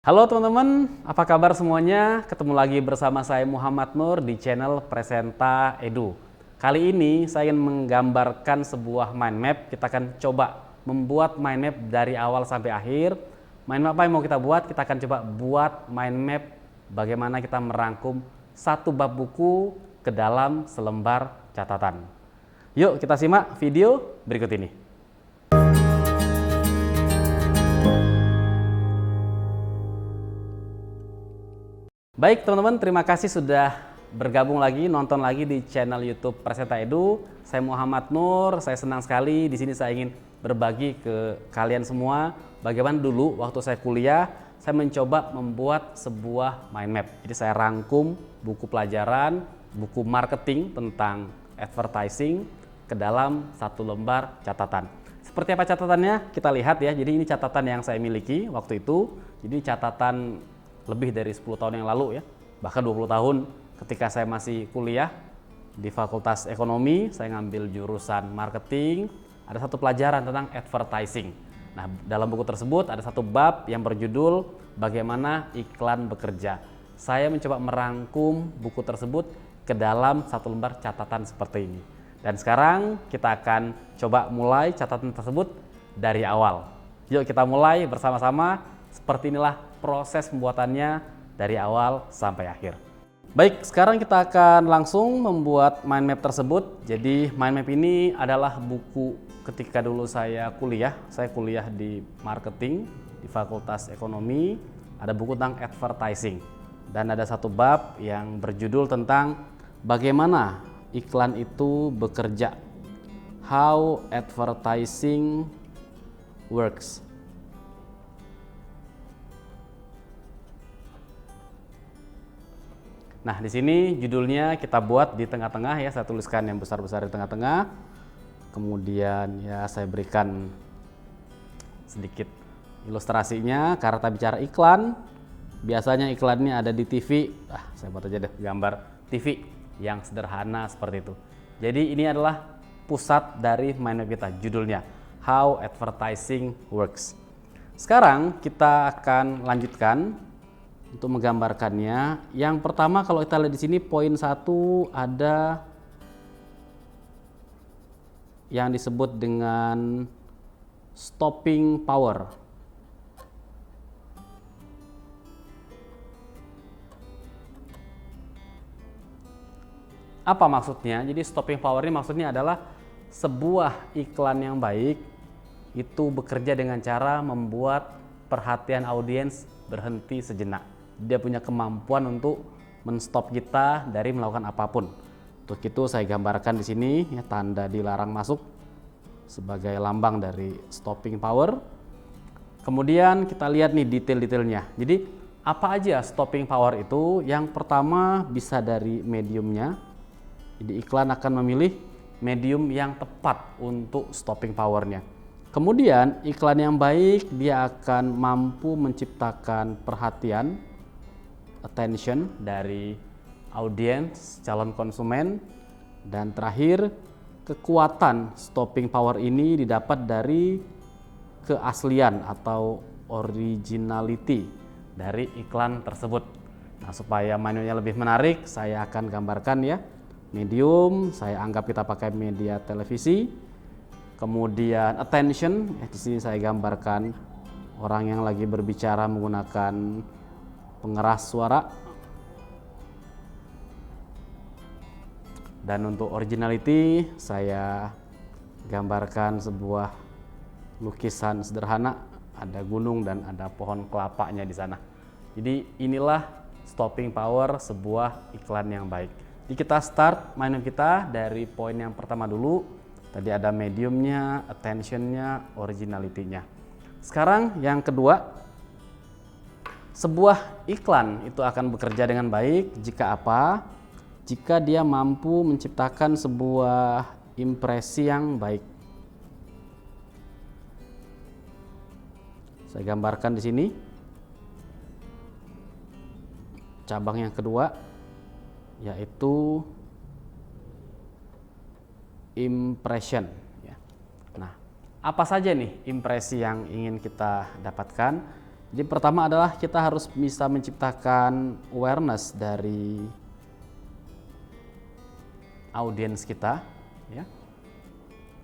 Halo teman-teman, apa kabar semuanya? Ketemu lagi bersama saya Muhammad Nur di channel Presenta Edu. Kali ini saya ingin menggambarkan sebuah mind map. Kita akan coba membuat mind map dari awal sampai akhir. Mind map apa yang mau kita buat? Kita akan coba buat mind map bagaimana kita merangkum satu bab buku ke dalam selembar catatan. Yuk kita simak video berikut ini. Baik teman-teman, terima kasih sudah bergabung lagi, nonton lagi di channel YouTube Presenta Edu. Saya Muhammad Nur, saya senang sekali di sini saya ingin berbagi ke kalian semua bagaimana dulu waktu saya kuliah, saya mencoba membuat sebuah mind map. Jadi saya rangkum buku pelajaran, buku marketing tentang advertising ke dalam satu lembar catatan. Seperti apa catatannya? Kita lihat ya. Jadi ini catatan yang saya miliki waktu itu. Jadi catatan lebih dari 10 tahun yang lalu ya, bahkan 20 tahun ketika saya masih kuliah di Fakultas Ekonomi, saya ngambil jurusan marketing, ada satu pelajaran tentang advertising. Nah, dalam buku tersebut ada satu bab yang berjudul Bagaimana Iklan Bekerja. Saya mencoba merangkum buku tersebut ke dalam satu lembar catatan seperti ini. Dan sekarang kita akan coba mulai catatan tersebut dari awal. Yuk kita mulai bersama-sama. Seperti inilah proses pembuatannya dari awal sampai akhir. Baik, sekarang kita akan langsung membuat mind map tersebut. Jadi mind map ini adalah buku ketika dulu saya kuliah. Saya kuliah di marketing di Fakultas Ekonomi. Ada buku tentang advertising. Dan ada satu bab yang berjudul tentang bagaimana iklan itu bekerja. How advertising works. Nah, di sini judulnya kita buat di tengah-tengah ya, saya tuliskan yang besar-besar di tengah-tengah. Kemudian ya saya berikan sedikit ilustrasinya, karena bicara iklan. Biasanya iklannya ada di TV. Saya buat aja deh gambar TV yang sederhana seperti itu. Jadi ini adalah pusat dari mind map kita, judulnya How Advertising Works. Sekarang kita akan lanjutkan untuk menggambarkannya. Yang pertama kalau kita lihat di sini poin 1 ada yang disebut dengan stopping power. Apa maksudnya? Jadi stopping power ini maksudnya adalah sebuah iklan yang baik itu bekerja dengan cara membuat perhatian audiens berhenti sejenak. Dia punya kemampuan untuk menstop kita dari melakukan apapun. Untuk itu saya gambarkan di sini ya, tanda dilarang masuk sebagai lambang dari stopping power. Kemudian kita lihat nih detail-detailnya. Jadi apa aja stopping power itu? Yang pertama bisa dari mediumnya. Jadi iklan akan memilih medium yang tepat untuk stopping powernya. Kemudian iklan yang baik dia akan mampu menciptakan perhatian, attention dari audiens, calon konsumen. Dan terakhir, kekuatan stopping power ini didapat dari keaslian atau originality dari iklan tersebut. Nah, supaya mainnya lebih menarik, saya akan gambarkan ya. Medium, saya anggap kita pakai media televisi. Kemudian attention, di sini saya gambarkan orang yang lagi berbicara menggunakan pengeras suara. Dan untuk originality, saya gambarkan sebuah lukisan sederhana, ada gunung dan ada pohon kelapanya di sana. Jadi inilah stopping power sebuah iklan yang baik. Jadi kita start mind map kita dari poin yang pertama dulu. Tadi ada mediumnya, attentionnya, originality-nya. Sekarang yang kedua, sebuah iklan itu akan bekerja dengan baik jika apa? Jika dia mampu menciptakan sebuah impresi yang baik. Saya gambarkan di sini. Cabang yang kedua yaitu impression. Nah, apa saja nih impresi yang ingin kita dapatkan? Jadi pertama adalah kita harus bisa menciptakan awareness dari audiens kita, ya.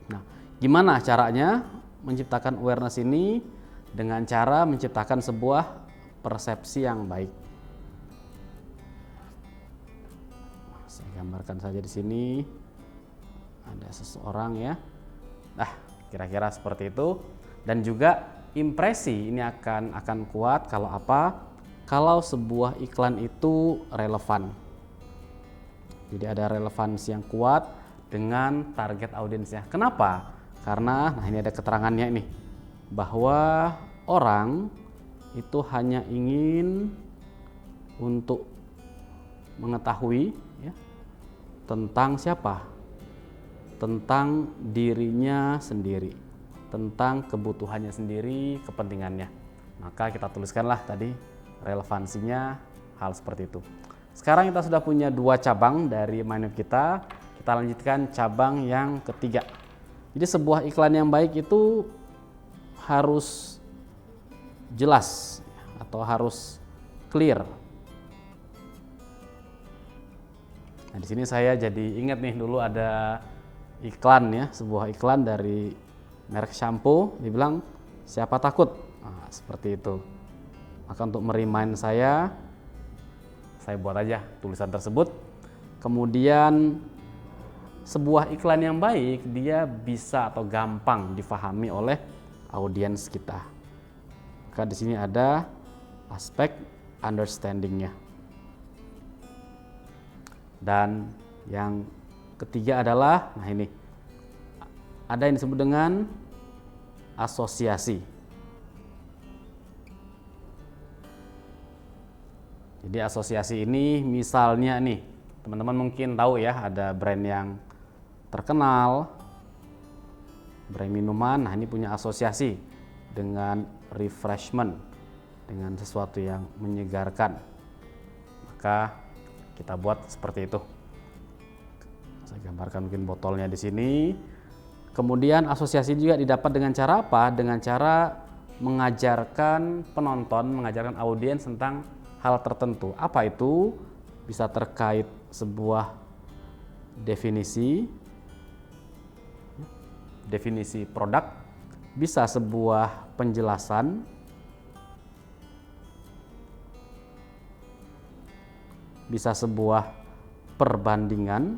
Nah, gimana caranya menciptakan awareness ini? Dengan cara menciptakan sebuah persepsi yang baik. Saya gambarkan saja di sini. Ada seseorang ya. Nah, kira-kira seperti itu. Dan juga impresi ini akan kuat kalau apa? Kalau sebuah iklan itu relevan. Jadi ada relevansi yang kuat dengan target audiensnya. Kenapa? Karena ini ada keterangannya ini, bahwa orang itu hanya ingin untuk mengetahui ya, tentang siapa? Tentang dirinya sendiri, tentang kebutuhannya sendiri, kepentingannya. Maka kita tuliskanlah tadi relevansinya hal seperti itu. Sekarang kita sudah punya 2 cabang dari mind map kita. Kita lanjutkan cabang yang ketiga. Jadi sebuah iklan yang baik itu harus jelas atau harus clear. Nah, di sini saya jadi ingat nih, dulu ada iklan ya, sebuah iklan dari merek shampoo, dibilang siapa takut. Nah, seperti itu. Maka untuk merimain saya buat aja tulisan tersebut. Kemudian sebuah iklan yang baik dia bisa atau gampang difahami oleh audiens kita. Maka di sini ada aspek understanding-nya. Dan yang ketiga adalah, nah ini, ada yang disebut dengan asosiasi. Jadi asosiasi ini misalnya nih, teman-teman mungkin tahu ya, ada brand yang terkenal, brand minuman, nah ini punya asosiasi dengan refreshment, dengan sesuatu yang menyegarkan. Maka kita buat seperti itu. Saya gambarkan mungkin botolnya di sini. Kemudian asosiasi juga didapat dengan cara apa? Dengan cara mengajarkan penonton, mengajarkan audiens tentang hal tertentu. Apa itu? Bisa terkait sebuah definisi produk, bisa sebuah penjelasan, bisa sebuah perbandingan.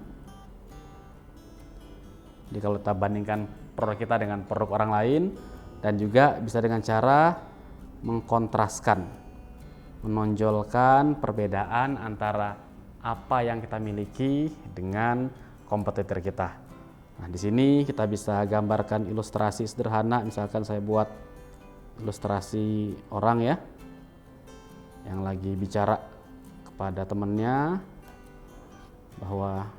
Jadi kalau kita bandingkan produk kita dengan produk orang lain, dan juga bisa dengan cara mengkontraskan, menonjolkan perbedaan antara apa yang kita miliki dengan kompetitor kita. Nah, di sini kita bisa gambarkan ilustrasi sederhana. Misalkan saya buat ilustrasi orang ya, yang lagi bicara kepada temannya bahwa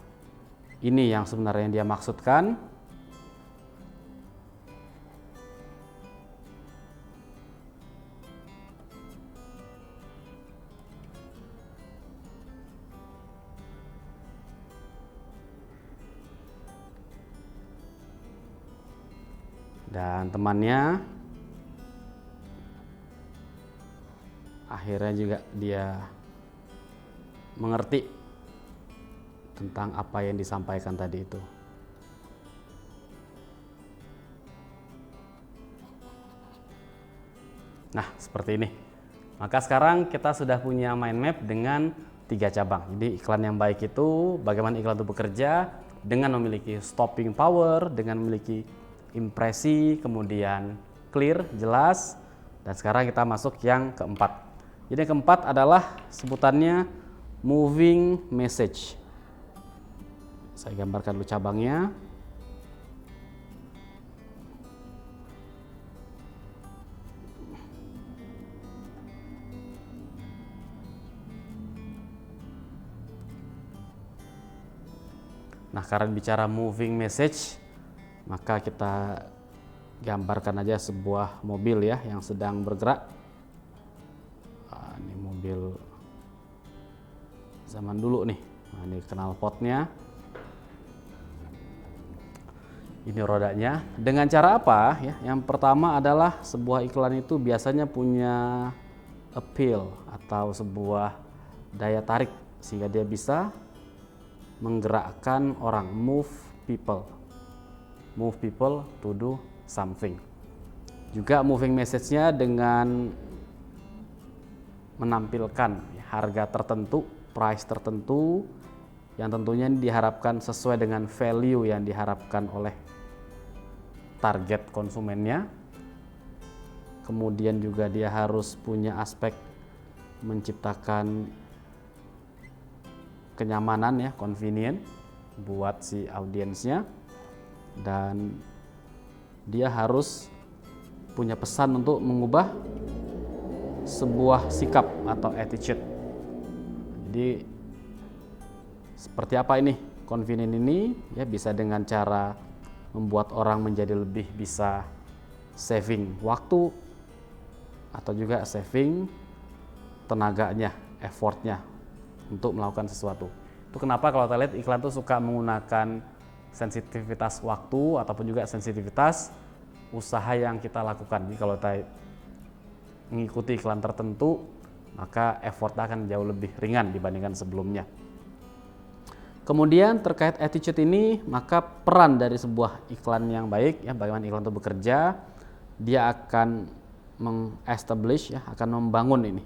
ini yang sebenarnya dia maksudkan. Dan temannya akhirnya juga dia mengerti tentang apa yang disampaikan tadi itu. Nah, seperti ini. Maka sekarang kita sudah punya mind map dengan 3 cabang. Jadi iklan yang baik itu, bagaimana iklan itu bekerja dengan memiliki stopping power, dengan memiliki impresi, kemudian clear, jelas. Dan sekarang kita masuk yang keempat. Jadi yang keempat adalah sebutannya moving message. Saya gambarkan dulu cabangnya. Nah, karena bicara moving message, maka kita gambarkan aja sebuah mobil ya yang sedang bergerak. Ini mobil zaman dulu nih. Nah, ini knalpotnya. Ini rodanya. Dengan cara apa ya? Yang pertama adalah sebuah iklan itu biasanya punya appeal atau sebuah daya tarik sehingga dia bisa menggerakkan orang, move people to do something. Juga moving message-nya dengan menampilkan harga tertentu, price tertentu yang tentunya diharapkan sesuai dengan value yang diharapkan oleh target konsumennya. Kemudian juga dia harus punya aspek menciptakan kenyamanan ya, convenient buat si audiensnya, dan dia harus punya pesan untuk mengubah sebuah sikap atau attitude. Jadi seperti apa ini convenient ini ya, bisa dengan cara membuat orang menjadi lebih bisa saving waktu atau juga saving tenaganya, effortnya untuk melakukan sesuatu. Itu kenapa kalau kita lihat iklan tuh suka menggunakan sensitivitas waktu ataupun juga sensitivitas usaha yang kita lakukan. Jadi kalau kita mengikuti iklan tertentu, maka effortnya akan jauh lebih ringan dibandingkan sebelumnya. Kemudian terkait attitude ini, maka peran dari sebuah iklan yang baik ya, bagaimana iklan itu bekerja, dia akan meng-establish ya, akan membangun ini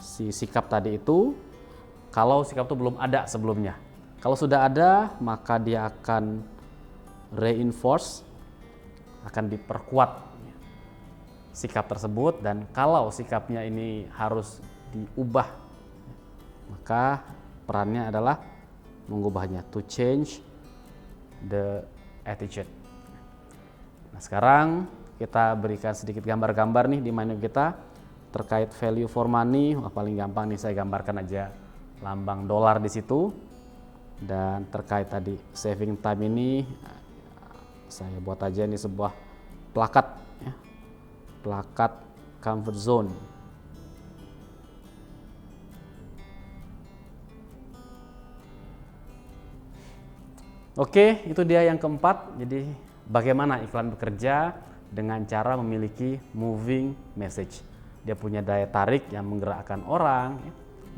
si sikap tadi itu. Kalau sikap itu belum ada sebelumnya, kalau sudah ada maka dia akan reinforce, akan diperkuat sikap tersebut. Dan kalau sikapnya ini harus diubah, maka perannya adalah mengubahnya, to change the attitude. Nah, sekarang kita berikan sedikit gambar-gambar nih di mind map kita terkait value for money. Wah, paling gampang nih saya gambarkan aja lambang dolar di situ. Dan terkait tadi saving time ini, saya buat aja ini sebuah plakat ya, plakat comfort zone. Oke, itu dia yang keempat. Jadi bagaimana iklan bekerja dengan cara memiliki moving message. Dia punya daya tarik yang menggerakkan orang,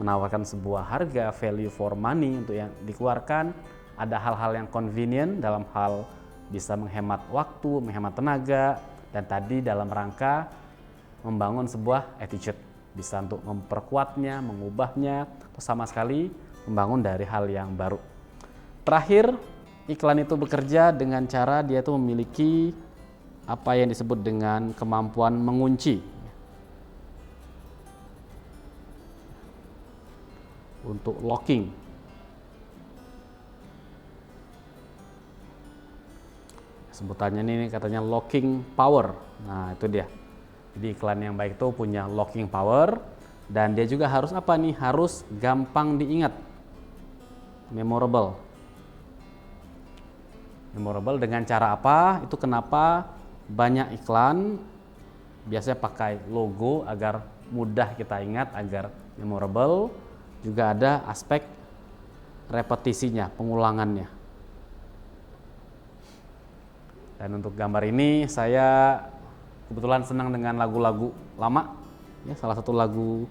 menawarkan sebuah harga, value for money untuk yang dikeluarkan. Ada hal-hal yang convenient dalam hal bisa menghemat waktu, menghemat tenaga, dan tadi dalam rangka membangun sebuah attitude, bisa untuk memperkuatnya, mengubahnya, atau sama sekali membangun dari hal yang baru. Terakhir, iklan itu bekerja dengan cara dia itu memiliki apa yang disebut dengan kemampuan mengunci. Untuk locking. Sebutannya ini katanya locking power. Nah, itu dia. Jadi iklan yang baik itu punya locking power, dan dia juga harus apa nih? Harus gampang diingat. Memorable. Memorable dengan cara apa? Itu kenapa banyak iklan biasanya pakai logo agar mudah kita ingat, agar memorable. Juga ada aspek repetisinya, pengulangannya. Dan untuk gambar ini saya kebetulan senang dengan lagu-lagu lama ya, salah satu lagu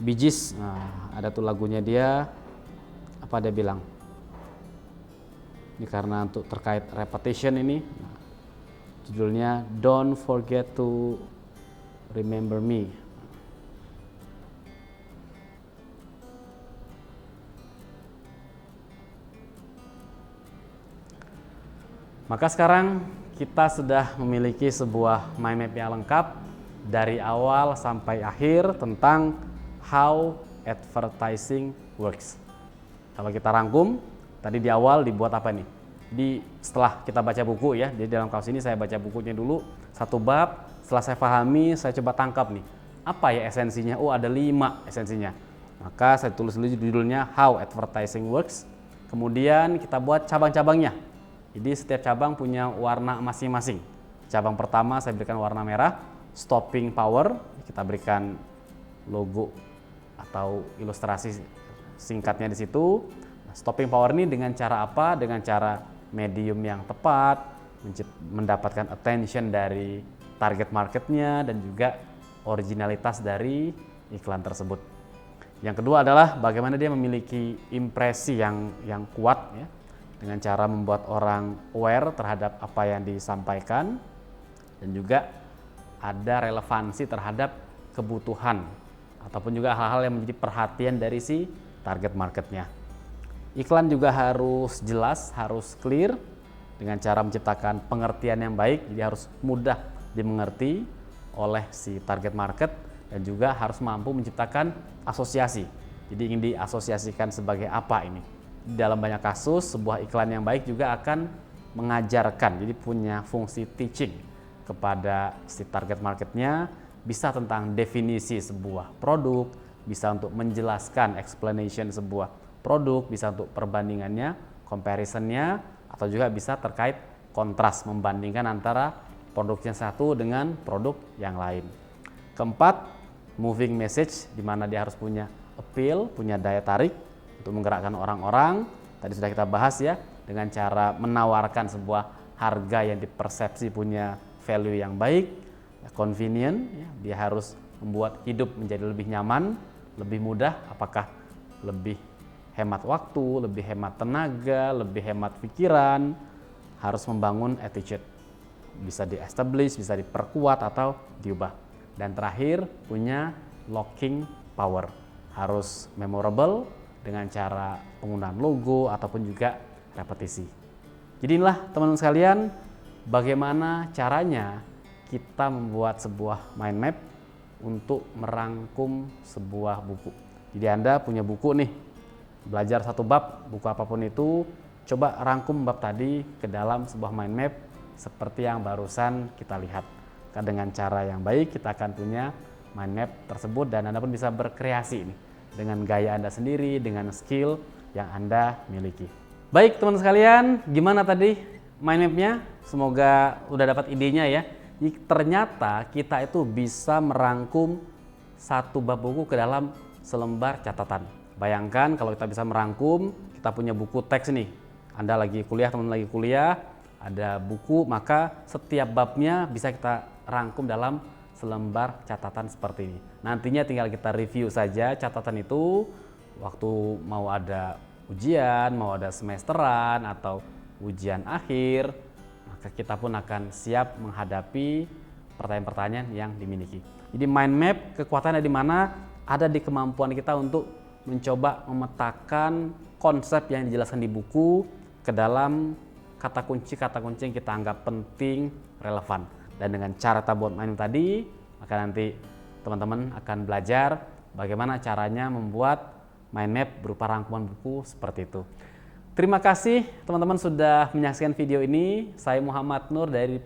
Bee Gees. Nah, ada tuh lagunya dia, apa dia bilang, ini karena untuk terkait repetition ini, nah, judulnya Don't Forget to Remember Me. Maka sekarang kita sudah memiliki sebuah mind map yang lengkap dari awal sampai akhir tentang how advertising works. Kalau kita rangkum, tadi di awal dibuat apa nih? Setelah kita baca buku ya, jadi dalam kasus ini saya baca bukunya dulu, satu bab, setelah saya pahami, saya coba tangkap nih, apa ya esensinya? Oh, ada 5 esensinya. Maka saya tulis dulu judulnya How Advertising Works. Kemudian kita buat cabang-cabangnya. Jadi setiap cabang punya warna masing-masing. Cabang pertama saya berikan warna merah, stopping power, kita berikan logo atau ilustrasi singkatnya di situ. Stopping power ini dengan cara apa? Dengan cara medium yang tepat, mendapatkan attention dari target marketnya, dan juga originalitas dari iklan tersebut. Yang kedua adalah bagaimana dia memiliki impresi yang kuat ya, dengan cara membuat orang aware terhadap apa yang disampaikan dan juga ada relevansi terhadap kebutuhan ataupun juga hal-hal yang menjadi perhatian dari si target marketnya. Iklan juga harus jelas, harus clear dengan cara menciptakan pengertian yang baik, jadi harus mudah dimengerti oleh si target market dan juga harus mampu menciptakan asosiasi. Jadi ingin diasosiasikan sebagai apa ini? Dalam banyak kasus, sebuah iklan yang baik juga akan mengajarkan, jadi punya fungsi teaching kepada si target marketnya, bisa tentang definisi sebuah produk, bisa untuk menjelaskan explanation sebuah produk, bisa untuk perbandingannya, comparisonnya, atau juga bisa terkait kontras, membandingkan antara produknya satu dengan produk yang lain. Keempat, moving message, di mana dia harus punya appeal, punya daya tarik untuk menggerakkan orang-orang. Tadi sudah kita bahas ya, dengan cara menawarkan sebuah harga yang dipersepsi punya value yang baik, convenient, ya, dia harus membuat hidup menjadi lebih nyaman, lebih mudah, apakah lebih hemat waktu, lebih hemat tenaga, lebih hemat pikiran, harus membangun attitude, bisa di-establish, bisa diperkuat atau diubah. Dan terakhir, punya locking power, harus memorable dengan cara penggunaan logo ataupun juga repetisi. Jadi inilah teman-teman sekalian, bagaimana caranya kita membuat sebuah mind map untuk merangkum sebuah buku. Jadi Anda punya buku nih, belajar satu bab, buku apapun itu, coba rangkum bab tadi ke dalam sebuah mind map seperti yang barusan kita lihat. Dengan cara yang baik kita akan punya mind map tersebut dan Anda pun bisa berkreasi nih dengan gaya Anda sendiri, dengan skill yang Anda miliki. Baik teman-teman sekalian, gimana tadi mind map-nya? Semoga udah dapat idenya ya. Ternyata kita itu bisa merangkum satu bab buku ke dalam selembar catatan. Bayangkan kalau kita bisa merangkum, kita punya buku teks nih. Anda lagi kuliah, teman lagi kuliah, ada buku, maka setiap babnya bisa kita rangkum dalam selembar catatan seperti ini. Nantinya tinggal kita review saja catatan itu waktu mau ada ujian, mau ada semesteran atau ujian akhir, maka kita pun akan siap menghadapi pertanyaan-pertanyaan yang dimiliki. Jadi mind map kekuatannya di mana? Ada di kemampuan kita untuk mencoba memetakan konsep yang dijelaskan di buku ke dalam kata kunci yang kita anggap penting, relevan. Dan dengan cara tabungan mind map tadi, maka nanti teman-teman akan belajar bagaimana caranya membuat mind map berupa rangkuman buku seperti itu. Terima kasih teman-teman sudah menyaksikan video ini. Saya Muhammad Nur dari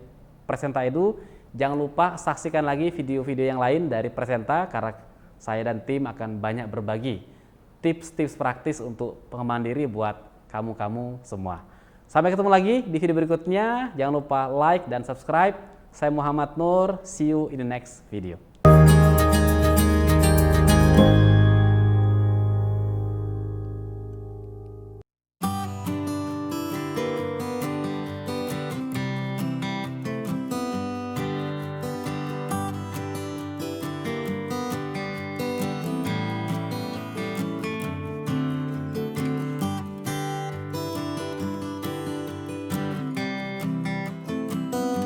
Presenta Edu. Jangan lupa saksikan lagi video-video yang lain dari Presenta karena saya dan tim akan banyak berbagi tips-tips praktis untuk pengembangan diri buat kamu-kamu semua. Sampai ketemu lagi di video berikutnya. Jangan lupa like dan subscribe. Saya Muhammad Nur. See you in the next video.